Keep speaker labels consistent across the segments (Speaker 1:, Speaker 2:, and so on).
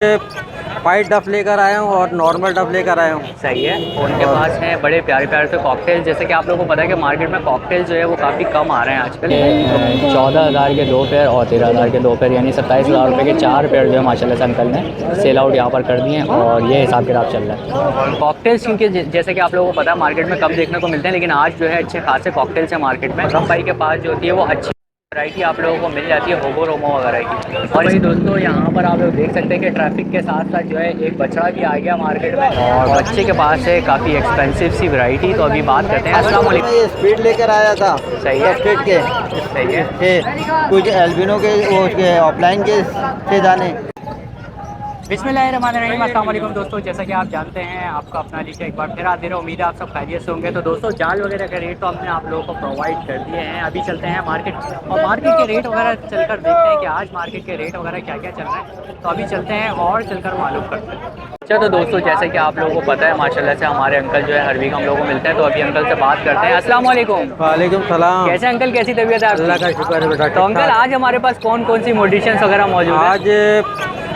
Speaker 1: White डफ लेकर आया हूँ और नॉर्मल डफ लेकर आया हूँ।
Speaker 2: सही है। उनके पास हैं बड़े प्यारे प्यारे से कॉकटेल, जैसे कि आप लोगों को पता है कि मार्केट में कॉकटेल जो है वो काफ़ी कम आ रहे हैं आजकल। 14,000 के 2 पेयर और 13,000 के 2 पेयर, यानी 27,000 रुपये के 4 पेयर जो है माशाल्लाह से अंकल ने सेल आउट यहाँ पर कर दिए हैं और ये हिसाब किताब चल रहा है। कॉकटेल्स क्योंकि जैसे कि आप लोगों को पता है मार्केट में कम देखने को मिलते हैं, लेकिन आज जो है अच्छे खासे कॉकटेल्स हैं मार्केट में। रम भाई के पास जो होती है वो अच्छी वैरायटी आप लोगों को मिल जाती है होगो रोमो वगैरह की। और भाई दोस्तों यहाँ पर आप लोग देख सकते हैं कि ट्रैफिक के साथ साथ जो है एक बछड़ा भी आ गया मार्केट में और बच्चे के पास है काफ़ी एक्सपेंसिव सी वैरायटी। तो अभी बात करते हैं। अस्सलाम वालेकुम।
Speaker 1: ये स्पीड लेकर आया था।
Speaker 2: सही है।
Speaker 1: स्पीड के
Speaker 2: सही है।
Speaker 1: कुछ एल्बिनो के वो उसके ऑफलाइन के थे जाने।
Speaker 2: बिस्मिल्लाहिर्रहमानिर्रहीम। अस्सलाम वालेकुम दोस्तों, जैसा कि आप जानते हैं आपका अपना लीजिए एक बार फिर हाजिर है। उम्मीद है आप सब खैरियत से होंगे। तो दोस्तों जाल वगैरह का रेट तो हमने आप लोगों को प्रोवाइड कर दिए हैं। अभी चलते हैं मार्केट और मार्केट के रेट वगैरह चलकर देखते हैं कि आज मार्केट के रेट वगैरह क्या क्या चल रहा है। तो अभी चलते हैं और चलकर मालूम करते हैं। अच्छा तो दोस्तों जैसे कि आप लोगों को पता है माशाल्लाह से हमारे अंकल जो है हर वीक हम लोगों को मिलते हैं। तो अभी अंकल से बात करते हैं। अस्सलाम वालेकुम।
Speaker 1: वालेकुम सलाम।
Speaker 2: कैसे अंकल, कैसी तबीयत है
Speaker 1: अल्लाह
Speaker 2: आपकी?
Speaker 1: का शुक्र है बेटा।
Speaker 2: तो अंकल आज हमारे पास कौन कौन सी मॉडिशंस वगैरह मौजूद है?
Speaker 1: आज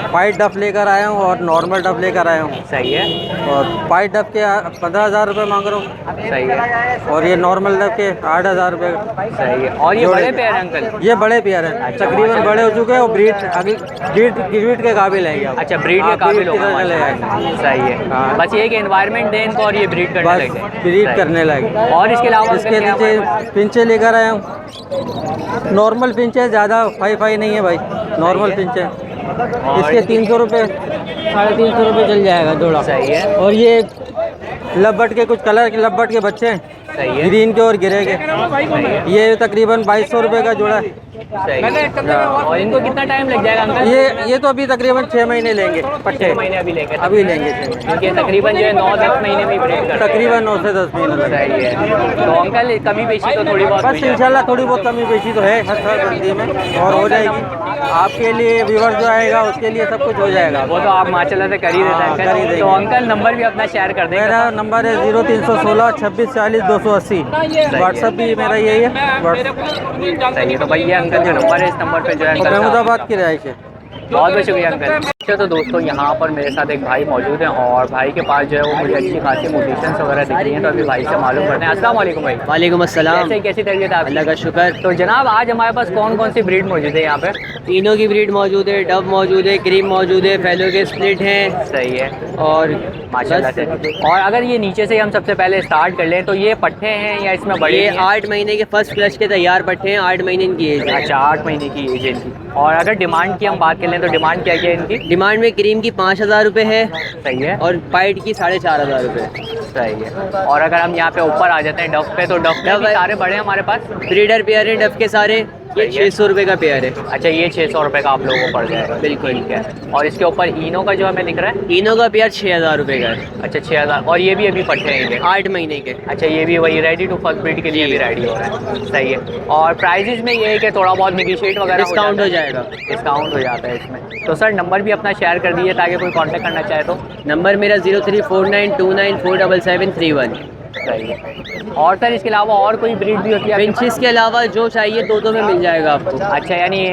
Speaker 1: वाइट डफ लेकर आया हूँ और नॉर्मल डफ लेकर आया हूँ।
Speaker 2: सही है।
Speaker 1: और वाइट डफ के 15,000 रुपये मांग रहा हूँ।
Speaker 2: सही है।
Speaker 1: और ये नॉर्मल डफ के 8,000 रुपये।
Speaker 2: सही है। और ये बड़े पेयर हैं अंकल?
Speaker 1: ये बड़े पेयर हैं,
Speaker 2: अच्छा,
Speaker 1: तकरीबन
Speaker 2: माशाल्लाह।
Speaker 1: बड़े हो चुके हैं और ब्रीड के काबिल हैं ये अब।
Speaker 2: अच्छा ब्रीड के
Speaker 1: हाँ,
Speaker 2: काबिल
Speaker 1: breed की
Speaker 2: होगा
Speaker 1: तरह ले आए।
Speaker 2: माशाल्लाह। सही है।
Speaker 1: हाँ।
Speaker 2: बस ये कि एनवायरनमेंट दें इनको और ये ब्रीड करने लगे।
Speaker 1: बस ब्रीड करने लगे।
Speaker 2: और इसके अलावा
Speaker 1: इसके नीचे पिंचे लेकर आया हूँ। नॉर्मल पिंचे, ज़्यादा फाई नहीं है भाई, नॉर्मल पिंचे। इसके 300 रुपये 350 रुपये चल जाएगा जोड़ा।
Speaker 2: सही है।
Speaker 1: और ये लब्बट के कुछ कलर के लब्बट के बच्चे हैं,
Speaker 2: सही है।
Speaker 1: ग्रीन के और ग्रे के।
Speaker 2: सही है।
Speaker 1: ये तकरीबन 2200 रुपये का जोड़ा है।
Speaker 2: सही है। और इनको कितना टाइम लग जाएगा अंकल?
Speaker 1: ये तो अभी तकरीबन 6 महीने लेंगे पट्टे।
Speaker 2: 6 महीने अभी लेंगे?
Speaker 1: अभी लेंगे 6 महीने।
Speaker 2: क्योंकि तकरीबन जो है 9-10 महीने में ब्रीड करते हैं।
Speaker 1: तकरीबन 9 से 10 महीने लगेंगे।
Speaker 2: सही है। तो अंकल कमी बेची तो थोड़ी बहुत
Speaker 1: बस
Speaker 2: हुई है?
Speaker 1: इंशाल्लाह थोड़ी बहुत कमी बेची तो है हर बंदी में और हो जाएगी। आपके लिए व्यूअर जो आएगा उसके लिए सब कुछ हो जाएगा।
Speaker 2: वो तो आप माशाल्लाह से कर ही देते हैं
Speaker 1: हाँ, कर ही
Speaker 2: अंकल।
Speaker 1: देंगे।
Speaker 2: तो अंकल नंबर भी अपना शेयर कर देंगे।
Speaker 1: मेरा नंबर है 0316 26 40 280। व्हाट्सअप भी मेरा यही है।
Speaker 2: सही है। तो भाई ये अंकल जो नंबर है इस नंबर पे जो है अंकल
Speaker 1: महमूदाबाद की रिहाइश है।
Speaker 2: बहुत बहुत शुक्रिया अंकल। अच्छा तो दोस्तों यहाँ पर मेरे साथ एक भाई मौजूद हैं और भाई के पास जो है वो मुझे अच्छी खासी मोटिवेशंस वगैरह दिख रही हैं। तो अभी भाई से मालूम करते हैं। अस्सलाम वालेकुम भाई।
Speaker 3: वालेकुम अस्सलाम।
Speaker 2: कैसी तबीयत है आपकी?
Speaker 3: अल्लाह का शुक्र।
Speaker 2: तो जनाब आज हमारे पास कौन कौन सी ब्रीड मौजूद है यहाँ पे?
Speaker 3: तीनों की ब्रीड मौजूद है, डब मौजूद है, क्रीम मौजूद है, फैलो के स्प्लिट हैं।
Speaker 2: सही है
Speaker 3: और
Speaker 2: माशाल्लाह से। और अगर ये नीचे से हम सबसे पहले स्टार्ट कर लें तो ये पट्टे हैं या इसमें बड़े
Speaker 3: ये
Speaker 2: हैं?
Speaker 3: 8 महीने के फर्स्ट फ्लश के तैयार पट्टे हैं, 8 महीने इनकी एज है।
Speaker 2: अच्छा 8 महीने की एज है इनकी। और अगर डिमांड की हम बात कर लें तो डिमांड क्या क्या है इनकी?
Speaker 3: डिमांड में क्रीम की 5,000 रुपये है
Speaker 2: सही है।
Speaker 3: और पाइट की 4,500 रुपये।
Speaker 2: सही है। और अगर हम यहाँ पे ऊपर आ जाते हैं डफ पे, तो डफ पे भी सारे बड़े हैं हमारे पास?
Speaker 3: ब्रीडर पेयर है डब के सारे। ये 600 रुपये का पेयर है।
Speaker 2: अच्छा ये 600 रुपये का आप लोगों को पड़ जाएगा।
Speaker 3: बिल्कुल।
Speaker 2: ठीक है। और इसके ऊपर इनो का जो हमें दिख रहा है?
Speaker 3: तीनों का पेयर 6,000 रुपये का है।
Speaker 2: अच्छा 6,000। और ये भी अभी पट्टे हैं इनके?
Speaker 3: 8 महीने के।
Speaker 2: अच्छा ये भी वही रेडी टू फर्स्ट ब्रीड के लिए भी रेडी हो रहा है। सही है। और प्राइजेज में ये है कि थोड़ा बहुत निगोशिएट वगैरह
Speaker 3: डिस्काउंट हो जाएगा।
Speaker 2: डिस्काउंट हो जाता है इसमें। तो सर नंबर भी अपना शेयर कर दीजिए ताकि कोई कांटेक्ट करना चाहे तो।
Speaker 3: नंबर मेरा 0349294731।
Speaker 2: सही है। और सर इसके अलावा और कोई ब्रीड भी होती है?
Speaker 3: पिंचेस के अलावा जो चाहिए दो में मिल जाएगा आपको।
Speaker 2: अच्छा यानी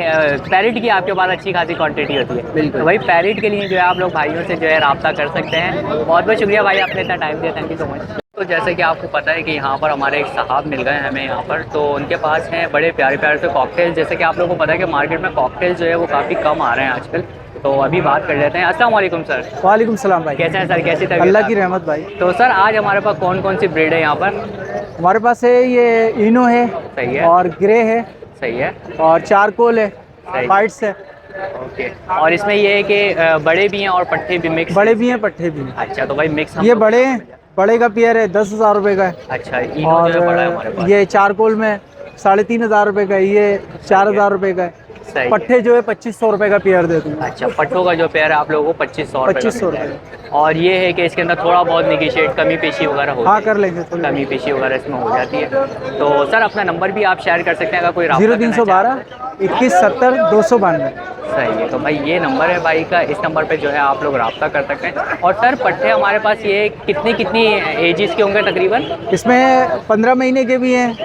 Speaker 2: पैरेट की आपके पास अच्छी खासी क्वांटिटी होती है?
Speaker 3: बिल्कुल।
Speaker 2: तो भाई पैरेट के लिए जो है आप लोग भाइयों से जो है रब्ता कर सकते हैं। बहुत बहुत शुक्रिया भाई आपने इतना टाइम दिया। Thank you so much. तो जैसे कि आपको पता है कि यहाँ पर हमारे एक साहब मिल गए हमें यहाँ पर। तो उनके पास हैं बड़े प्यारे प्यारे से कॉकटेल। जैसे कि आप लोगों को पता है कि मार्केट में कॉकटेल जो है वो काफ़ी कम आ रहे हैं आजकल। तो अभी बात कर लेते हैं। अस्सलाम वालेकुम सर।
Speaker 1: वालेकुम सलाम भाई।
Speaker 2: कैसे हैं सर, कैसी तबीयत?
Speaker 1: अल्लाह की रहमत भाई।
Speaker 2: तो सर आज हमारे पास कौन कौन सी ब्रीड है यहाँ पर?
Speaker 1: हमारे पास है ये इनो है
Speaker 2: सही है।
Speaker 1: और ग्रे है
Speaker 2: सही है।
Speaker 1: और चारकोल है,
Speaker 2: सही।
Speaker 1: वाइट्स है।
Speaker 2: ओके। और इसमें ये है कि बड़े भी हैं और पट्टे भी मिक्स?
Speaker 1: बड़े भी हैं पट्टे भी हैं।
Speaker 2: अच्छा तो भाई मिक्स
Speaker 1: ये बड़े हैं, बड़े का पेयर है 10,000 रुपये का है।
Speaker 2: अच्छा इनो जो है बड़ा है हमारे
Speaker 1: और
Speaker 2: पास।
Speaker 1: ये चारकोल में 3,500 रुपये का है, ये 4,000 रुपये का है।
Speaker 2: सही।
Speaker 1: पट्टे जो है 2500 रुपये का पेयर दे दूँगा।
Speaker 2: अच्छा पट्टों का जो पेयर है आप लोगों को 2500 रुपये का
Speaker 1: 2500
Speaker 2: मिल जाएगा। और ये है कि इसके अंदर थोड़ा बहुत निगोशिएट कमी पेशी वगैरह होती
Speaker 1: हाँ
Speaker 2: है?
Speaker 1: कर लेंगे थोड़ी।
Speaker 2: कमी पेशी वगैरह इसमें हो जाती है। तो सर अपना नंबर भी आप शेयर कर सकते हैं अगर कोई राब्ता करना
Speaker 1: 0312 21 70 292।
Speaker 2: सही है। तो भाई ये नंबर है भाई का, इस नंबर पे जो है आप लोग रब्ता कर सकते हैं। और सर पट्टे हमारे पास ये कितनी एजेस के होंगे तकरीबन?
Speaker 1: इसमें 15 महीने के भी हैं,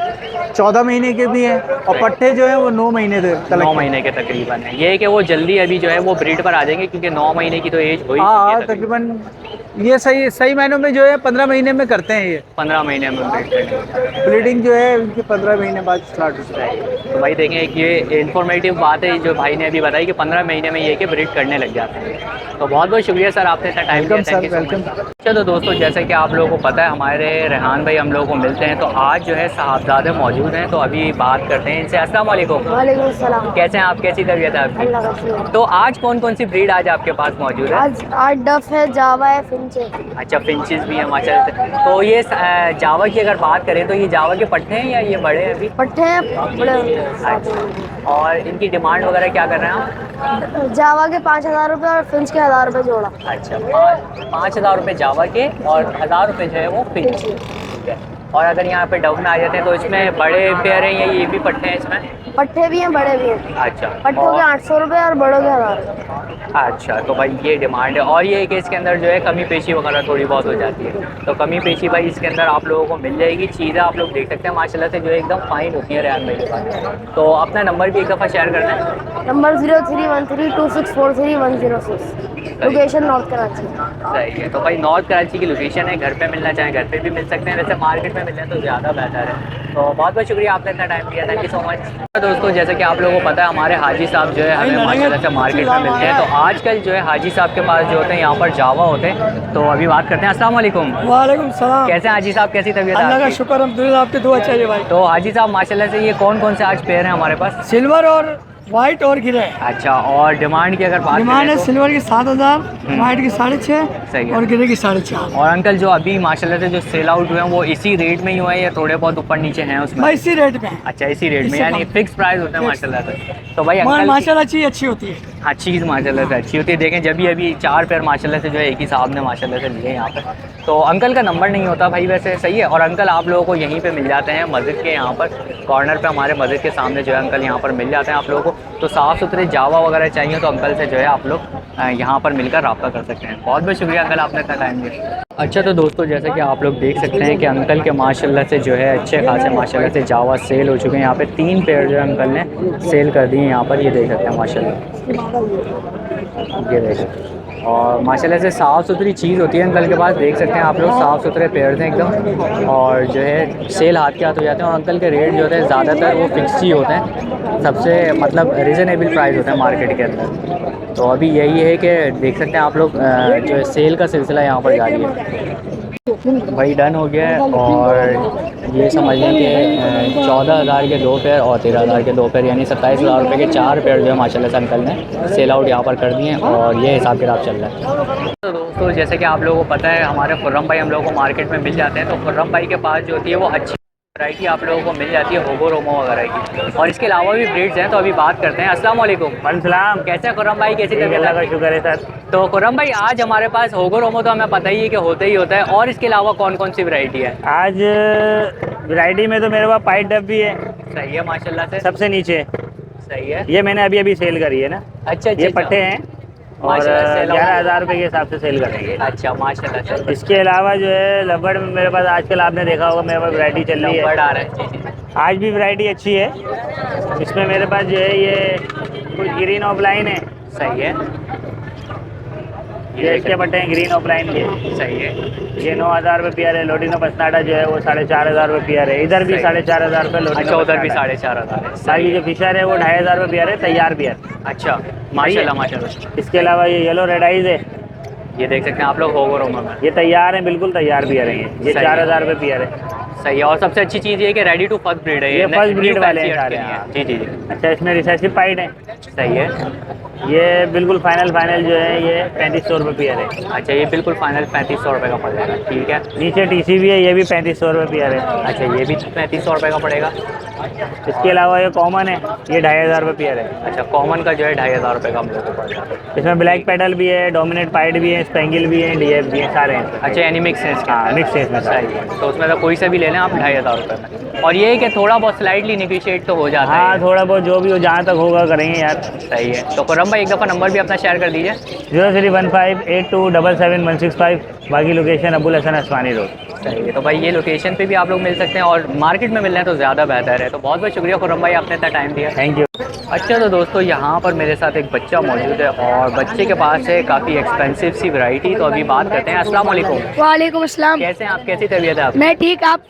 Speaker 1: 14 महीने के भी हैं और पट्टे जो हैं वो 9 महीने तक
Speaker 2: 9 महीने के तकरीबन है। ये है कि वो जल्दी अभी जो है वो ब्रीड पर आ जाएंगे, क्योंकि 9 महीने की तो एज हो ही
Speaker 4: हाँ
Speaker 2: चुकी है
Speaker 4: तकरीबन ये सही सही महीनों में जो है 15 महीने में करते हैं ये
Speaker 2: 15 महीने में ब्रीड करेंगे।
Speaker 4: ब्रीडिंग जो है उनके 15 महीने बाद स्टार्ट होती है।
Speaker 2: तो भाई देखें एक ये इन्फॉर्मेटिव बात है जो भाई ने अभी बताई कि 15 महीने में ये कि ब्रीड करने लग जाते हैं। तो बहुत बहुत शुक्रिया सर, आपने इतना टाइम दिया। Thank you so much. अच्छा तो दोस्तों, जैसे कि आप लोगों को पता है हमारे रेहान भाई हम लोगों को मिलते हैं, तो आज जो है साहबजादे मौजूद हैं, तो अभी बात करते हैं इनसे। अस्सलाम वालेकुम।
Speaker 5: वालेकुम सलाम।
Speaker 2: कैसे हैं आप, कैसी तबीयत है आपकी?
Speaker 5: अल्लाह का शुक्र।
Speaker 2: तो आज कौन कौन सी ब्रीड आज आपके पास मौजूद है?
Speaker 5: आज डफ है, जावा है, फिंच है।
Speaker 2: अच्छा, फिंचेस भी हैं माशाल्लाह। तो ये जावा की अगर बात करें तो ये जावा के पट्टे हैं या ये बड़े हैं अभी?
Speaker 5: पट्टे हैं, बड़े होंगे।
Speaker 2: अच्छा, और इनकी डिमांड वगैरह क्या कर रहे हैं आप?
Speaker 5: जावा के 5,000 रुपये और फिंच के 1,000 रुपये जोड़ा।
Speaker 2: अच्छा, 5,000 रुपये जावा के और 1,000 रुपये जो है वो फिंच। ठीक है। और अगर यहाँ पे डव में आ जाते हैं तो इसमें बड़े पेयर हैं या ये भी पट्टे हैं इसमें?
Speaker 5: पट्टे भी हैं, बड़े भी हैं।
Speaker 2: अच्छा,
Speaker 5: पट्टों के 800 रुपये और बड़ों के 1,000 रुपये।
Speaker 2: अच्छा, तो भाई ये डिमांड है। और ये है कि इसके अंदर जो है कमी पेशी वगैरह थोड़ी बहुत हो जाती है, तो कमी पेशी भाई इसके अंदर आप लोगों को मिल जाएगी। चीज़ें आप लोग देख सकते हैं माशाल्लाह से जो है एकदम फाइन होती है रेहान भाई के पास। तो अपना नंबर भी एक दफ़ा शेयर करना है।
Speaker 5: Number 03132643 location north Karachi.
Speaker 2: सही है। तो भाई नॉर्थ कराची की लोकेशन है, घर पे मिलना चाहें घर पे भी मिल सकते हैं, वैसे मार्केट में मिलना तो ज़्यादा बेहतर है। तो बहुत बहुत शुक्रिया आपने इतना टाइम दिया, थैंक यू सो मच। दोस्तों जैसे कि आप लोगों को पता है हमारे हाजी साहब जो है हमें माशाल्लाह से मार्केट में मिलते हैं, तो आजकल जो है हाजी साहब के पास जो होते हैं यहाँ पर जावा होते हैं। तो अभी बात करते हैं। अस्सलाम वालेकुम।
Speaker 4: वालेकुम सलाम।
Speaker 2: कैसे हैं हाजी साहब, कैसी तबीयत है
Speaker 4: अल्लाह का
Speaker 2: आपकी?
Speaker 4: शुक्र, अल्हम्दुलिल्लाह, आपकी दुआ चाहिए भाई।
Speaker 2: तो हाजी साहब माशाल्लाह से ये कौन कौन से आज पेयर हैं हमारे पास?
Speaker 4: सिल्वर और वाइट और गिरे।
Speaker 2: अच्छा, और डिमांड की अगर बात
Speaker 4: डिमांड है
Speaker 2: करें तो?
Speaker 4: सिल्वर की 7,000, वाइट की 6,500
Speaker 2: सही है।
Speaker 4: और गिरे की 4,500।
Speaker 2: और अंकल जो अभी माशाल्लाह से जो सेल आउट हुए हैं वो इसी रेट में ही हुए हैं या थोड़े बहुत ऊपर नीचे हैं उसमें?
Speaker 4: भाई इसी रेट पे है।
Speaker 2: अच्छा, इसी रेट में,
Speaker 4: इससे
Speaker 2: यानी
Speaker 4: कम।
Speaker 2: फिक्स प्राइस होते हैं माशाल्लाह से। तो भाई
Speaker 4: मगर
Speaker 2: अंकल
Speaker 4: माशाल्लाह चीज़ अच्छी होती है।
Speaker 2: हाँ, चीज़ माशाल्लाह से अच्छी होती है। देखें जब भी अभी 4 पेयर माशाल्लाह से जो है एक ही साहब ने माशाल्लाह से लिए यहाँ पर। तो अंकल का नंबर नहीं होता भाई वैसे, सही है। और अंकल आप लोगों को यहीं पे मिल जाते हैं मस्जिद के यहाँ पर कॉर्नर पे, हमारे मस्जिद के सामने जो है अंकल यहाँ पर मिल जाते हैं आप लोगों को। तो साफ़ सुथरे जावा वगैरह चाहिए तो अंकल से जो है आप लोग यहाँ पर मिलकर रब्ता कर सकते हैं। बहुत बहुत शुक्रिया अंकल, आपने इतना टाइम दिया। अच्छा तो दोस्तों जैसे कि आप लोग देख सकते हैं कि अंकल के माशाल्लाह से जो है अच्छे खासे माशाल्लाह से जावा सेल हो चुके हैं। यहाँ पे 3 पेयर जो है अंकल ने सेल कर दिए यहाँ पर, ये देख सकते हैं माशाल्लाह, ये देख सकते हैं। और माशाल्लाह से साफ़ सुथरी चीज़ होती है अंकल के पास, देख सकते हैं आप लोग, साफ़ सुथरे पेयर हैं एकदम। और जो है सेल हाथ के हाथ हो जाते हैं। और अंकल के रेट जो होते हैं ज़्यादातर वो फिक्स ही होते हैं, सबसे मतलब रिजनेबल प्राइस होता है मार्केट के अंदर। तो अभी यही है कि देख सकते हैं आप लोग जो है सेल का सिलसिला यहाँ पर जारी है। भाई डन हो गया है। और ये समझ लें कि 14,000 के 2 पेयर और 13,000 के 2 पेयर, यानी 27,000 रुपये के 4 पेयर जो है माशाल्लाह से अंकल ने सेल आउट यहाँ पर कर दिए हैं। और ये हिसाब किताब चल रहा है। तो दोस्तों जैसे कि आप लोगों को पता है हमारे खुर्रम भाई हम लोगों को मार्केट में मिल जाते हैं, तो खुर्रम भाई के पास जो होती है वो अच्छी वैरायटी आप लोगों को मिल जाती है होगो रोमो वगैरह की। और इसके अलावा भी ब्रीड्स हैं, तो अभी बात करते हैं। अस्सलाम वालेकुम।
Speaker 6: सलाम।
Speaker 2: कैसे हैं खुर्रम भाई, कैसी तबीयत
Speaker 6: अल्लाह का
Speaker 2: है?
Speaker 6: शुक्र है सर।
Speaker 2: तो खुर्रम भाई आज हमारे पास होगो रोमो तो हमें पता ही है कि होता ही होता है, और इसके अलावा कौन कौन सी वैरायटी है?
Speaker 6: आज वैरायटी में तो मेरे पास पाइट डब भी है,
Speaker 2: सही है माशाल्लाह से।
Speaker 6: सबसे नीचे
Speaker 2: सही है।
Speaker 6: ये मैंने अभी अभी सेल करी है ना।
Speaker 2: अच्छा
Speaker 6: ये पट्टे हैं और
Speaker 2: माशाल्लाह से
Speaker 6: 11,000 रुपये के हिसाब से सेल करेंगे।
Speaker 2: अच्छा माशाल्लाह से।
Speaker 6: इसके अलावा जो है लबड़ में मेरे पास आजकल आपने देखा होगा मेरे पास वैरायटी चल रही
Speaker 2: नंबर
Speaker 6: है,
Speaker 2: आ रहा है। जी जी।
Speaker 6: आज भी वैरायटी अच्छी है। इसमें मेरे पास जो है ये कुछ ग्रीन ऑफलाइन है,
Speaker 2: सही है।
Speaker 6: ये इसके पट्टे हैं ग्रीन ऑफलाइन के,
Speaker 2: सही है।
Speaker 6: ये 9,000 रुपये पेयर है। लोटिनो पसनाटा जो है वो 4,500 रुपये पेयर है। इधर भी
Speaker 2: सही।
Speaker 6: 4,500 रुपये लोटिनो
Speaker 2: अच्छा, उधर भी
Speaker 6: पसनाटा है।
Speaker 2: 4,500 है।
Speaker 6: बाकी जो फिशर है वो 2,500 रुपये पेयर है, तैयार पेयर।
Speaker 2: अच्छा माशाल्लाह माशाल्लाह।
Speaker 6: इसके अलावा ये येलो रेड आइज है,
Speaker 2: ये देख सकते हैं आप लोग होगो रोमो में।
Speaker 6: ये तैयार है, बिल्कुल तैयार पेयर है। ये
Speaker 2: सही है।
Speaker 6: 4,000 रुपये पेयर है।
Speaker 2: सही है। और सबसे अच्छी चीज़ ये है कि रेडी टू फर्स्ट ब्रीड है,
Speaker 6: ये फर्स्ट
Speaker 2: न्यू
Speaker 6: ब्रीड वाले हैं
Speaker 2: फैंसी
Speaker 6: सारे।
Speaker 2: हट के
Speaker 6: हाँ।
Speaker 2: लिए। जी जी जी।
Speaker 6: अच्छा, इसमें रिसेसिव पाइड है।
Speaker 2: सही है।
Speaker 6: ये बिल्कुल फाइनल जो है ये 3,500 रुपये पेयर है।
Speaker 2: अच्छा, ये बिल्कुल फाइनल 3,500 रुपये का पड़ जाएगा। ठीक है।
Speaker 6: नीचे टीसी भी है, ये भी 3,500 रुपये पेयर है।
Speaker 2: अच्छा, ये भी 3,500 रुपये का पड़ेगा।
Speaker 6: इसके अलावा ये कॉमन है, ये 2,500 रुपये पेयर है।
Speaker 2: अच्छा, कॉमन का जो है 2,500 रुपये का हम लोग को पड़ जाएगा।
Speaker 6: इसमें ब्लैक पेडल भी है, डोमिनेट पाइड भी है, स्पेंगिल भी है, डीएफ भी है, सारे हैं।
Speaker 2: अच्छा, यानी मिक्स है इसके
Speaker 6: हाँ,
Speaker 2: अंदर।
Speaker 6: मिक्स है इसमें सारे।
Speaker 2: सही है। तो उसमें तो कोई सा भी ले लें आप 2,500 रुपये में। और ये है कि थोड़ा बहुत स्लाइटली निगोशिएट तो हो जाता
Speaker 6: हाँ,
Speaker 2: है।
Speaker 6: थोड़ा बहुत जो भी हो, जहाँ तक होगा करेंगे यार।
Speaker 2: सही है। तो खुर्रम भाई एक दफ़ा नंबर भी अपना शेयर कर दीजिए।
Speaker 6: 031582777165, बाकी लोकेशन अबुल हसन अस्मानी रोड।
Speaker 2: चाहिए। तो भाई ये लोकेशन पे भी आप लोग मिल सकते हैं और मार्केट में मिल रहे हैं तो ज़्यादा बेहतर है। तो बहुत बहुत शुक्रिया खुर्रम भाई, आपने इतना टाइम दिया, थैंक यू। अच्छा तो दोस्तों यहाँ पर मेरे साथ एक बच्चा मौजूद है और बच्चे के पास है काफ़ी एक्सपेंसिव सी वैरायटी। तो अभी बात करते हैं। अस्सलाम वालेकुम।
Speaker 5: वालेकुम अस्सलाम।
Speaker 2: कैसे हैं आप, कैसी तबीयत है आप?
Speaker 5: मैं ठीक, आप?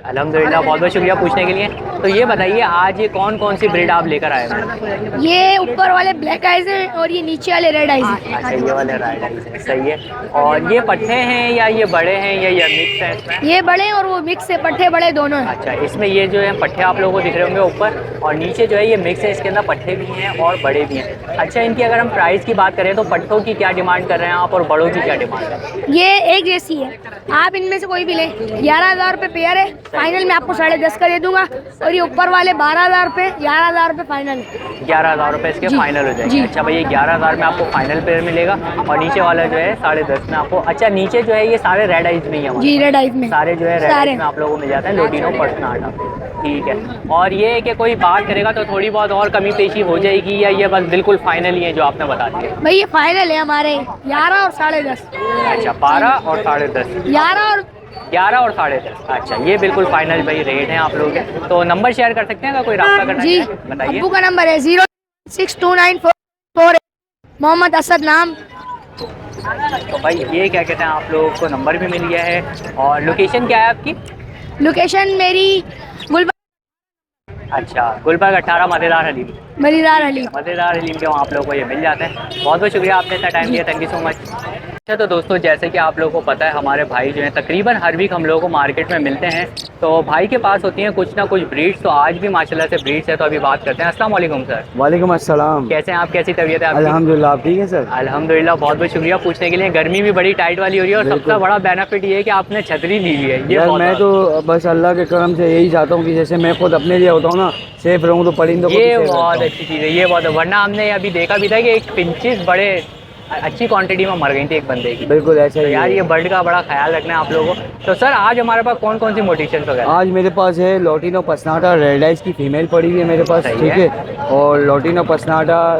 Speaker 2: अल्हम्दुलिल्लाह, बहुत बहुत शुक्रिया पूछने के लिए। तो ये बताइए आज ये कौन कौन सी ब्रीड आप लेकर आए हैं?
Speaker 5: ये ऊपर वाले ब्लैक आइज हैं और ये नीचे वाले रेड आइज हैं।
Speaker 2: अच्छा ये वाले राइड आइज हैं, सही है। और ये पट्टे हैं या ये बड़े हैं या ये मिक्स है इसमें?
Speaker 5: ये बड़े हैं और वो मिक्स है, पट्टे बड़े दोनों हैं।
Speaker 2: अच्छा इसमें ये जो है पट्टे आप लोगों को दिख रहे होंगे ऊपर, और नीचे जो है ये मिक्स है, इसके अंदर पट्टे भी हैं और बड़े भी हैं। अच्छा इनकी अगर हम प्राइस की बात करें तो पट्टों की क्या डिमांड कर रहे हैं आप और बड़ों की क्या डिमांड है?
Speaker 5: ये एक जैसी है, आप इनमें से कोई भी लें। 11,000 रुपये पेयर है, फाइनल में आपको 10.5 का दे दूंगा। और ये ऊपर वाले 12,000 रुपये, 11,000 रुपये फाइनल है।
Speaker 2: 11,000 रुपये इसके
Speaker 5: जी,
Speaker 2: फाइनल हो जाएंगे।
Speaker 5: जी।
Speaker 2: अच्छा भाई ये 11,000 में आपको फाइनल पेयर मिलेगा और नीचे वाला जो है 10.5 में आपको। अच्छा नीचे जो है ये सारे रेड आइज में ही है
Speaker 5: जी, रेड आइज में
Speaker 2: सारे जो है रेड
Speaker 5: सारे
Speaker 2: आइज में आप लोगों को मिल जाते हैं, लोटिनो पर्सनाटा। ठीक है। और ये है कि कोई बात करेगा तो थोड़ी बहुत और कमी पेशी हो जाएगी या ये बस बिल्कुल फाइनल ही है जो आपने बता दिया?
Speaker 5: भाई ये फाइनल है हमारे, 11 और 10.5।
Speaker 2: अच्छा 12 और 10.5, 11 और 10.5। अच्छा ये बिल्कुल फाइनल भाई रेट है आप लोग के। तो नंबर शेयर कर सकते हैं अगर कोई रब्ता करना
Speaker 5: जी,
Speaker 2: चाहे? बताइए।
Speaker 5: अब्बू का नंबर है 06294 मोहम्मद असद नाम।
Speaker 2: तो भाई ये क्या कहते हैं आप लोगों को नंबर भी मिल गया है। और लोकेशन क्या है आपकी?
Speaker 5: लोकेशन मेरी
Speaker 2: अच्छा गुलबर्ग 18 मज़ेदार हलीम।
Speaker 5: मज़ेदार हलीम।
Speaker 2: मज़ेदार हलीम के वहाँ आप लोगों को ये मिल जाते हैं। बहुत बहुत शुक्रिया आपने इतना टाइम दिया, थैंक यू सो मच। अच्छा तो दोस्तों जैसे कि आप लोगों को पता है हमारे भाई जो हैं तकरीबन हर वीक हम लोगों को मार्केट में मिलते हैं। तो भाई के पास होती हैं कुछ ना कुछ ब्रीड्स, तो आज भी माशाल्लाह से ब्रीड्स है। तो अभी बात करते हैं। अस्सलाम वालेकुम सर।
Speaker 4: वालेकुम अस्सलाम।
Speaker 2: कैसे हैं आप, कैसी तबीयत है आपकी?
Speaker 4: अल्हम्दुलिल्लाह, आप ठीक है सर?
Speaker 2: अल्हम्दुलिल्लाह, बहुत बहुत शुक्रिया पूछने के लिए। गर्मी भी बड़ी टाइट वाली हो रही है और सबसे बड़ा बेनिफिट ये है कि आपने छतरी ली हुई है। ये
Speaker 4: यार
Speaker 2: बहुत
Speaker 4: मैं तो बस अल्लाह के करम से यही चाहता हूँ कि जैसे मैं खुद अपने लिए होता हूँ ना, सेफ रहूँ, तो परिंदों को भी
Speaker 2: ये
Speaker 4: safe
Speaker 2: बहुत
Speaker 4: रखता हूँ।
Speaker 2: अच्छी चीज़ है, ये बहुत। वरना हमने अभी देखा भी था कि एक पिंचेस बड़े अच्छी क्वांटिटी में मर गई थी एक बंदे की।
Speaker 4: बिल्कुल ऐसा
Speaker 2: तो
Speaker 4: ही
Speaker 2: यार
Speaker 4: है।
Speaker 2: ये बर्ड का बड़ा ख्याल रखना है आप लोगों को। तो सर आज हमारे पास कौन कौन सी मोटिवेशन वगैरह?
Speaker 4: आज मेरे पास है लोटिनो पसनाटा रेड आइज की फीमेल पड़ी हुई है मेरे पास,
Speaker 2: सही
Speaker 4: ठीक
Speaker 2: है।
Speaker 4: है। और लोटिनो पसनाटा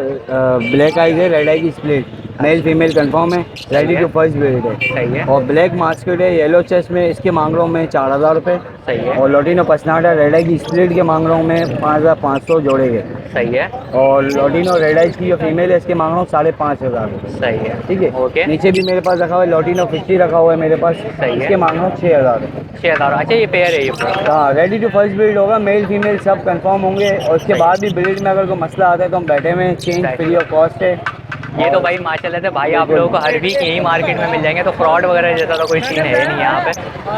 Speaker 4: ब्लैक आइज है, रेड आई की स्प्लिट, मेल फीमेल कंफर्म है, रेडी टू फर्स्ट ब्रीड है।
Speaker 2: सही है।
Speaker 4: और ब्लैक मास्केट है, येलो चेस्ट में, इसके मांग रहा हूँ मैं 4,000 रुपये।
Speaker 2: सही है।
Speaker 4: और लोटिनो पसनाटा रेड आई की स्प्लिट के मांग रहा हूँ मैं 5,500 जोड़े के।
Speaker 2: सही है।
Speaker 4: और लोटिनो रेड आइज की जो फीमेल है इसके मांग रहा हूँ 5,500 रुपये,
Speaker 2: सही है।
Speaker 4: ठीक है।
Speaker 2: ओके।
Speaker 4: नीचे भी मेरे पास रखा हुआ है लोटिनो 50 रखा हुआ है मेरे पास,
Speaker 2: सही है।
Speaker 4: इसके मांग रहा हूँ 6,000 रुपये।
Speaker 2: 6,000। अच्छा ये पेयर है ये पूरा?
Speaker 4: हाँ रेडी टू फर्स्ट ब्रीड होगा, मेल फीमेल सब कंफर्म होंगे। और उसके बाद भी ब्रीड में अगर कोई मसला आता है तो हम बैठे हुए हैं, चेंज फ्री ऑफ कॉस्ट है।
Speaker 2: ये तो भाई माशाल्लाह से भाई आप लोगों को हर वीक यही मार्केट में मिल जाएंगे। तो फ्रॉड वगैरह जैसा तो कोई सीन है नहीं यहाँ पे।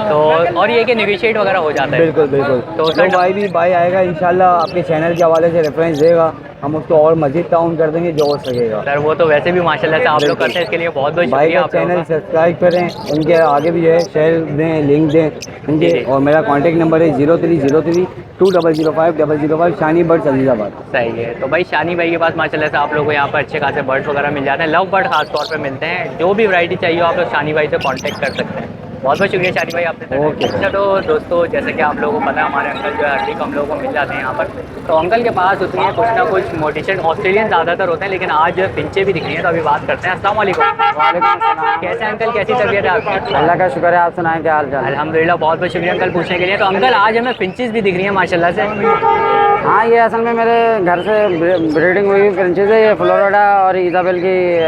Speaker 2: तो और ये कि नेगोशिएट वगैरह हो जाता है?
Speaker 4: बिल्कुल बिल्कुल।
Speaker 2: तो
Speaker 4: तो भाई आएगा इंशाल्लाह, आपके चैनल के हवाले से रेफरेंस देगा, हम उसको और मजीद टाउन कर देंगे जो हो सकेगा।
Speaker 2: सर वो तो वैसे भी माशाल्लाह से आप लोग करते हैं, इसके लिए बहुत बहुत
Speaker 4: भाई
Speaker 2: शुक्रिया
Speaker 4: का
Speaker 2: आप लोगों
Speaker 4: चैनल
Speaker 2: का।
Speaker 4: सब्सक्राइब करें, उनके आगे भी जो है शेयर दें, लिंक दें
Speaker 2: जी, जी।
Speaker 4: और मेरा कॉन्टेक्ट नंबर है 030320050005, शानी बर्ड्स अजीज़ाबाद।
Speaker 2: सही है। तो भाई शानी भाई के पास माशाल्लाह से आप लोगों को यहाँ पर अच्छे खासे बर्ड्स वगैरह मिल जाते हैं। लव बर्ड खास तौर पे मिलते हैं। जो भी वैरायटी चाहिए आप लोग शानी भाई से कांटेक्ट कर सकते हैं। बहुत बहुत शुक्रिया शानी भाई आपने।
Speaker 4: ओके।
Speaker 2: अच्छा तो दोस्तों जैसे कि आप लोगों को पता है हमारे अंकल जो है हर वीक हम लोगों को मिल जाते हैं यहाँ पर। तो अंकल के पास होती हैं कुछ ना कुछ मोटिवेशन, ऑस्ट्रेलियन ज़्यादातर होते हैं लेकिन आज जो है पिंचे भी दिख रही हैं। तो अभी बात करते हैं। अस्सलाम वालेकुम। कैसे हैं अंकल, कैसी तबीयत है आपकी?
Speaker 4: अल्लाह का शुक्र है, आप सुनाएं क्या हाल चाल?
Speaker 2: अल्हम्दुलिल्लाह, बहुत बहुत शुक्रिया अंकल पूछने के लिए। तो अंकल आज हमें पिंचेस भी दिख रही हैं माशाल्लाह से।
Speaker 7: हाँ ये असल में मेरे घर से ब्रीडिंग हुई प्रिंसेस है, ये फ्लोरिडा और इजाबेल की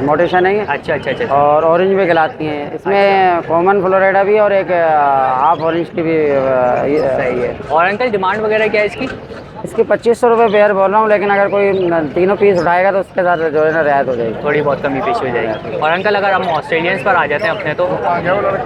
Speaker 7: मोटेशन है ये।
Speaker 2: अच्छा अच्छा अच्छा।
Speaker 7: और ऑरेंज भी कहलाती हैं। इसमें कॉमन फ्लोरिडा भी और एक हाफ ऑरेंज की भी
Speaker 2: सही है। और अंकल डिमांड वगैरह क्या है इसकी?
Speaker 7: इसकी 2,500 रुपये पेयर बोल रहा हूँ, लेकिन अगर कोई तीनों पीस उठाएगा तो उसके साथ जो है ना रियायत हो जाएगी,
Speaker 2: थोड़ी बहुत कमी पेश हो जाएगी। और अंकल अगर हम ऑस्ट्रेलियंस पर आ जाते हैं अपने तो?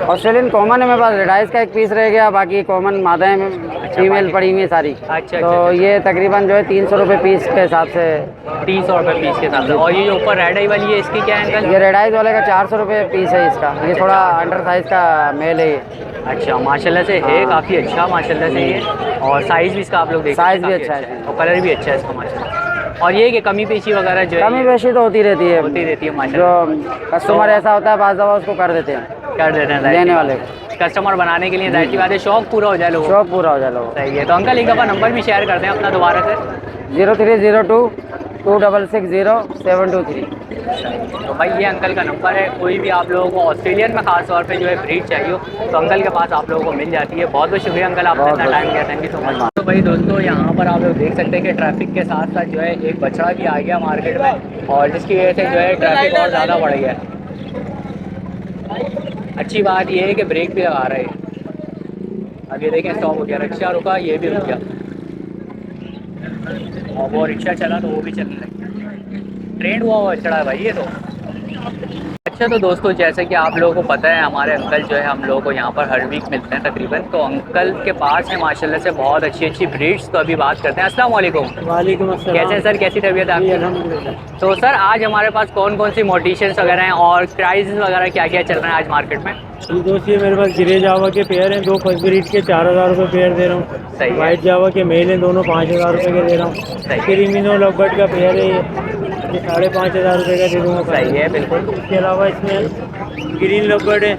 Speaker 7: ऑस्ट्रेलियन कॉमन है मेरे पास, रेडाइस का एक पीस रह गया, बाकी कॉमन मादाएँ फीमेल पड़ी हुई है सारी।
Speaker 2: अच्छा
Speaker 7: तो ये तकरीबन जो है 300 रुपये पीस के हिसाब से।
Speaker 2: 300 रुपये पीस के हिसाब से। और ये जो ऊपर रेड आई वाली है इसकी क्या है अंकल?
Speaker 7: ये रेडाइज वाले का 400 रुपये पीस है इसका। ये थोड़ा अंडर साइज़ का मेल है ये।
Speaker 2: अच्छा माशाल्लाह से है काफ़ी अच्छा माशाल्लाह से ये। और साइज़ भी इसका आप लोग देख
Speaker 7: साइज़ भी अच्छा है
Speaker 2: और कलर भी अच्छा है इसका माशाल्लाह। और ये कि कमी पेशी वगैरह जो
Speaker 7: कमी पेशी तो होती रहती है
Speaker 2: माशाल्लाह।
Speaker 7: जो कस्टमर ऐसा होता है बाज़ दफ़ा उसको कर देते हैं,
Speaker 2: कर देते हैं
Speaker 7: लेने वाले
Speaker 2: कस्टमर बनाने के लिए। जाहिर सी बात है शौक पूरा हो जाए लोगों का।
Speaker 7: शौक पूरा हो जाए लोगों।
Speaker 2: सही है। तो अंकल एक दफ़ा नंबर भी शेयर कर दें अपना दोबारा से।
Speaker 7: 0302 2660 723।
Speaker 2: तो भाई ये अंकल का नंबर है, कोई भी आप लोगों को ऑस्ट्रेलियन में खास तौर पे जो है ब्रीड चाहिए हो तो अंकल के पास आप लोगों को मिल जाती है। बहुत बहुत शुक्रिया अंकल, आपने इतना टाइम दिया, थैंक यू सो मच। तो भाई दोस्तों यहाँ पर आप लोग देख सकते हैं कि ट्रैफिक के साथ साथ जो है एक बछड़ा भी आ गया मार्केट में, और जिसकी वजह से जो है ट्रैफिक और ज़्यादा बढ़ गया है। अच्छी बात ये है कि ब्रेक भी लगा रहे हैं। अभी देखें स्टॉप हो गया, रिक्शा रुका, ये भी रुक गया, और वो रिक्शा चला तो वो भी चलने लगा। ट्रेंड हुआ चढ़ा है भाई ये तो। अच्छा तो दोस्तों जैसे कि आप लोगों को पता है हमारे अंकल जो है हम लोगों को यहाँ पर हर वीक मिलते हैं तकरीबन, तो अंकल के पास है माशाल्लाह से बहुत अच्छी अच्छी ब्रीड्स। तो अभी बात करते हैं। अस्सलाम वालेकुम।
Speaker 1: वालेकुम अस्सलाम।
Speaker 2: कैसे हैं सर, कैसी तबीयत है आपकी?
Speaker 1: अल्हम्दुलिल्लाह।
Speaker 2: तो सर आज हमारे पास कौन कौन सी मोटिशंस वगैरह हैं और प्राइजेस वगैरह क्या क्या चल रहे हैं आज मार्केट में?
Speaker 1: ये दोस्त ये मेरे पास ग्रे जावा के पेयर हैं, 2 फर्स्ट ब्रीड के 4000 रुपये पेयर दे रहा हूँ।
Speaker 2: सही है।
Speaker 1: वाइट जावा के मेल हैं, दोनों 5000 रुपये के दे रहा
Speaker 2: सही है।
Speaker 1: हूँ। क्रीमिनो लवबर्ड का पेयर है, ये 5500 रुपये का दे दूँगा।
Speaker 2: सही है बिल्कुल।
Speaker 1: इसके अलावा इसमें ग्रीन लवबर्ड है,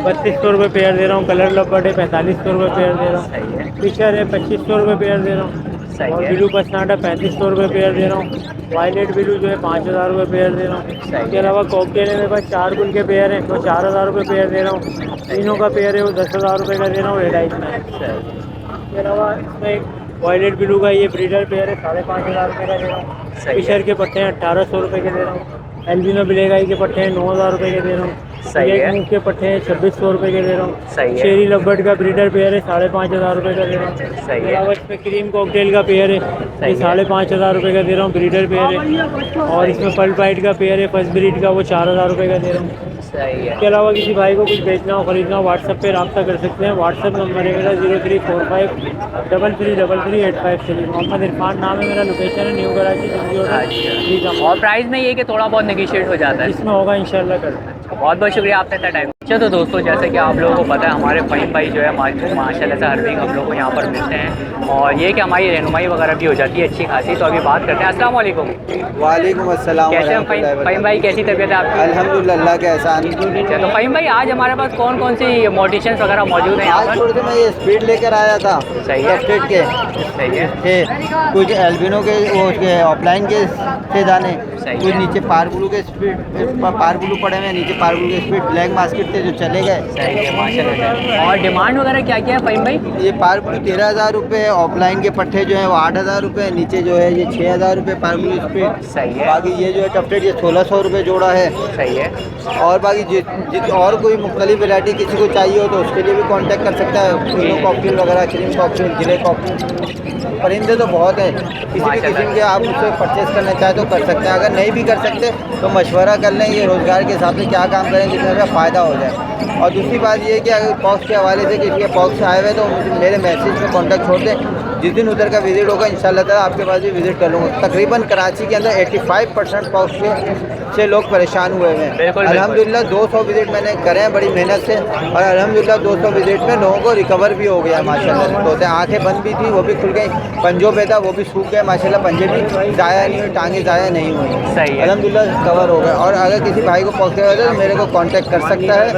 Speaker 1: 3200 रुपये पेयर दे रहा हूँ। कलर लवबर्ड है, 4500 रुपये पेयर दे रहा हूँ।
Speaker 2: सही है।
Speaker 1: फिशर है, 2500 रुपये पेयर दे रहा हूँ।
Speaker 2: सही
Speaker 1: और
Speaker 2: है।
Speaker 1: ब्लू पसनाटा 3500 रुपये पेयर दे रहा हूँ। वायलेट ब्लू जो है 5000 रुपये पेयर दे रहा हूँ।
Speaker 2: है।
Speaker 1: इसके अलावा कॉकटेल है मेरे पास 4 गुल के पेयर हैं, तो 4000 रुपये पेयर दे रहा हूँ। तीनों का पेयर है वो 10,000 रुपये का दे रहा हूँ रेड आइज में। इसके अलावा इसमें एक वायलेट ब्लू का ये ब्रीडर पेयर है, 5500 रुपये का दे रहा हूँ।
Speaker 2: सही है।
Speaker 1: फिशर के पट्टे हैं 1800 रुपये के दे रहा हूँ। एल्बिनो ब्लैक आई के पट्टे हैं 9000 रुपये के दे रहा हूँ।
Speaker 2: सही है।
Speaker 1: ब्लैक मूव के पट्टे हैं 2600 रुपये के दे रहा हूँ।
Speaker 2: सही है।
Speaker 1: शेरी लवबर्ड का ब्रीडर पेयर है 5500 रुपये का दे रहा हूँ।
Speaker 2: सही है।
Speaker 1: इसके अलावा इसमें क्रीम कॉकटेल का पेयर है,
Speaker 2: सही
Speaker 1: ये
Speaker 2: है।
Speaker 1: 5500 रुपये का दे रहा हूँ, ब्रीडर पेयर है। और इसमें पल बाइट का पेयर है फर्स्ट ब्रीड का, वो 4000 रुपये का दे रहा हूँ।
Speaker 2: सही है।
Speaker 1: इसके अलावा किसी भाई को कुछ बेचना हो खरीदना हो व्हाट्सएप पे रब्ता कर सकते हैं। व्हाट्सएप नंबर है मेरा 0345333853। मोहम्मद इरफान नाम है मेरा, लोकेशन है न्यू कराची जल्दी
Speaker 2: अच्छा। और प्राइस में ये कि थोड़ा बहुत नेगोशिएट हो जाता है?
Speaker 1: इसमें होगा इंशाल्लाह कर।
Speaker 2: बहुत बहुत शुक्रिया आपने इतना टाइम। अच्छा तो दोस्तों जैसे कि आप लोगों को पता है हमारे फ़हीम भाई जो है माशाल्लाह से हर वीक हम लोग को यहाँ पर मिलते हैं, और ये कि हमारी रहनुमाई वगैरह भी हो जाती है अच्छी खासी। तो अभी बात करते हैं। अस्सलाम वालेकुम।
Speaker 8: वालेकुम अस्सलाम।
Speaker 2: कैसे हैं फ़हीम भाई, कैसी तबीयत है आपकी?
Speaker 8: अल्हम्दुलिल्लाह, अल्लाह का एहसान।
Speaker 2: अच्छा तो फ़हीम भाई आज हमारे पास कौन कौन सी मोटिशंस वगैरह मौजूद हैं यहाँ
Speaker 8: आज
Speaker 2: पर?
Speaker 8: थोड़े से मैं ये स्पीड लेकर आया था।
Speaker 2: सही है।
Speaker 8: टफ्टेड के
Speaker 2: सही है।
Speaker 8: थे, कुछ एल्बिनो के वो के ऑफलाइन के थे दाने,
Speaker 2: सही
Speaker 8: कुछ
Speaker 2: है।
Speaker 8: नीचे पार ब्लू के स्पीड पार ब्लू पड़े हुए हैं, नीचे पार ब्लू के स्पीड ब्लैक मास्केट थे जो चले गए।
Speaker 2: सही है माशाल्लाह। और डिमांड वगैरह क्या क्या है फ़हीम भाई?
Speaker 8: ये पार ब्लू 13,000 रुपये, ऑफलाइन के पट्टे जो है वो 8,000 रुपये, नीचे जो है ये 6,000 रुपये पार ब्लू स्पीड।
Speaker 2: सही है।
Speaker 8: बाकी ये जो है टफ्टेड ये 1600 रुपये जोड़ा है।
Speaker 2: सही है।
Speaker 8: और बाकी और कोई मुख्तलिफ वैरायटी किसी को चाहिए हो तो उसके लिए भी कांटेक्ट कर सकता है। क्रीम कॉकटेल वगैरह, क्रीम कॉकटेल, गिले कॉकटेल, परिंदे तो बहुत हैं। किसी भी किस्म के आप उससे परचेज़ करना चाहे तो कर सकते हैं। अगर नहीं भी कर सकते तो मशवरा कर लें, ये रोज़गार के हिसाब से क्या काम करें जिसमें हमें फ़ायदा हो जाए। और दूसरी बात ये है कि अगर पॉक्स के हवाले से किसी के पॉक्स आए हुए तो मेरे मैसेज में कॉन्टैक्ट छोड़ दें। जिस दिन उधर का विज़िट होगा इंशाल्लाह ताला आपके पास भी विज़िट कर लूँगा। तकरीबन कराची के अंदर 85% पॉक्स से लोग परेशान हुए हुए हैं।
Speaker 2: बिल्कुल।
Speaker 8: अल्हम्दुलिल्लाह 200 विज़िट मैंने करे हैं बड़ी मेहनत से, और अल्हम्दुलिल्लाह 200 विज़िट में लोगों को रिकवर भी हो गया माशाल्लाह। तो आँखें बंद भी थी वो भी खुल गई, पंजों पे था वो भी सूख गए माशाल्लाह, पंजे भी ज़ाया नहीं हुई, टांगे ज़ाया नहीं हुई।
Speaker 2: सही है।
Speaker 8: अल्हम्दुलिल्लाह कवर हो गए। और अगर किसी भाई को पॉक्स हुआ तो मेरे को कांटेक्ट कर सकता है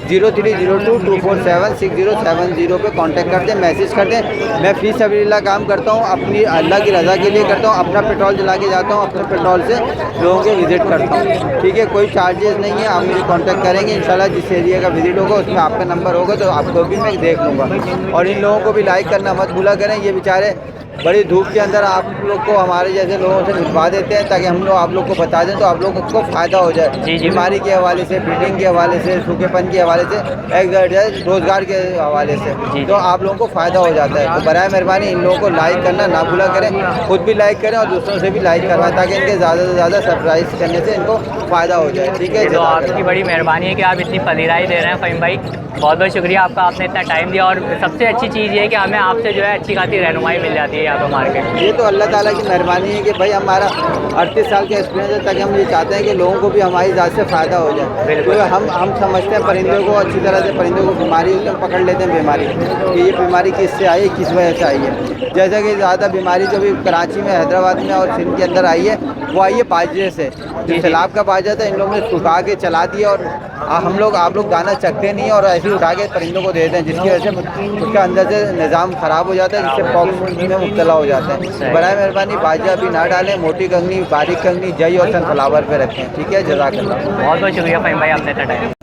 Speaker 8: 0302247607 पे कांटेक्ट कर दें, मैसेज कर दें। मैं फी सबीलिल्लाह काम करता हूँ, अपनी अल्लाह की रज़ा के लिए करता हूँ। अपना पेट्रोल जला के जाता हूँ, अपने पेट्रोल से लोगों के विज़िट करता हूँ। ठीक है, कोई चार्जेस नहीं है। आप मुझे कांटेक्ट करेंगे इंशाल्लाह। जिस एरिया का विज़िट होगा उसमें आपका नंबर होगा तो आपको भी मैं देख लूँगा। और इन लोगों को भी लाइक करना मत भूला करें, ये बेचारे बड़ी धूप के अंदर आप लोग को हमारे जैसे लोगों से मिलवा देते हैं ताकि हम लोग आप लोग को बता दें तो आप लोगों को फ़ायदा हो जाए।
Speaker 2: जी।
Speaker 8: बीमारी के हवाले से, ब्रीडिंग के हवाले से, सूखेपन के हवाले से, एक्सरसाइज, रोज़गार के हवाले से, तो आप लोगों को फ़ायदा हो जाता है। तो बराए मेहरबानी इन लोगों को लाइक करना ना भूला करें, खुद भी लाइक करें और दूसरों से भी लाइक करवाएं ताकि इनके ज़्यादा से ज़्यादा सरप्राइज़ करने से इनको फ़ायदा हो जाए। ठीक है,
Speaker 2: तो आपकी बड़ी मेहरबानी है कि आप इतनी पलीराई दे रहे हैं फ़हीम भाई, बहुत बहुत शुक्रिया आपका, आपने इतना टाइम दिया। और सबसे अच्छी चीज़ ये है कि हमें आपसे जो है अच्छी खासी रहनुमाई मिल जाती है यहाँ पर मार्केट में।
Speaker 8: ये तो अल्लाह ताला की मेहरबानी है कि भाई हमारा 38 साल का एक्सपीरियंस है, ताकि हम ये चाहते हैं कि लोगों को भी हमारी ज़ात से फ़ायदा हो जाए।
Speaker 2: बिल्कुल।
Speaker 8: तो हम समझते हैं परिंदों को अच्छी तरह से, परिंदों को बीमारी होती है पकड़ लेते हैं बीमारी कि ये बीमारी किससे आई है, किस वजह से आई है। जैसा कि ज़्यादा बीमारी जो भी कराची में, हैदराबाद में और सिंध के अंदर आई है वो आई है बाजरे से। जो सैलाब का बाजरा था इन लोगों ने सुखा के चला दिया और आप लोग दाना चखते नहीं और ऐसे ही उठा के परिंदों को देते हैं, जिसकी वजह से उसका अंदर से निज़ाम ख़राब हो जाता है, जिससे पॉक्स में मुब्तला हो जाते हैं। बराए मेहरबानी बाजिया भी ना डालें, मोटी कंगनी, बारीक कंगनी, जई और सनफ्लावर पे रखें। ठीक है, जज़ाकल्लाह।
Speaker 2: बहुत बहुत शुक्रिया फ़हीम भाई, आपने इतना टाइम।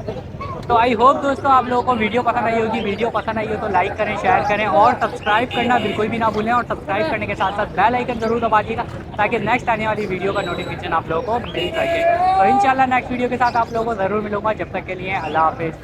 Speaker 2: तो आई होप दोस्तों आप लोगों को वीडियो पसंद आई होगी। वीडियो पसंद आई हो तो लाइक करें, शेयर करें और सब्सक्राइब करना बिल्कुल भी ना भूलें। और सब्सक्राइब करने के साथ साथ बेल आइकन ज़रूर दबाइएगा ताकि नेक्स्ट आने वाली वीडियो का नोटिफिकेशन आप लोगों को मिल सके। तो इंशाल्लाह नेक्स्ट वीडियो के साथ आप लोगों को ज़रूर मिलूंगा। जब तक के लिए अल्लाह हाफिज़।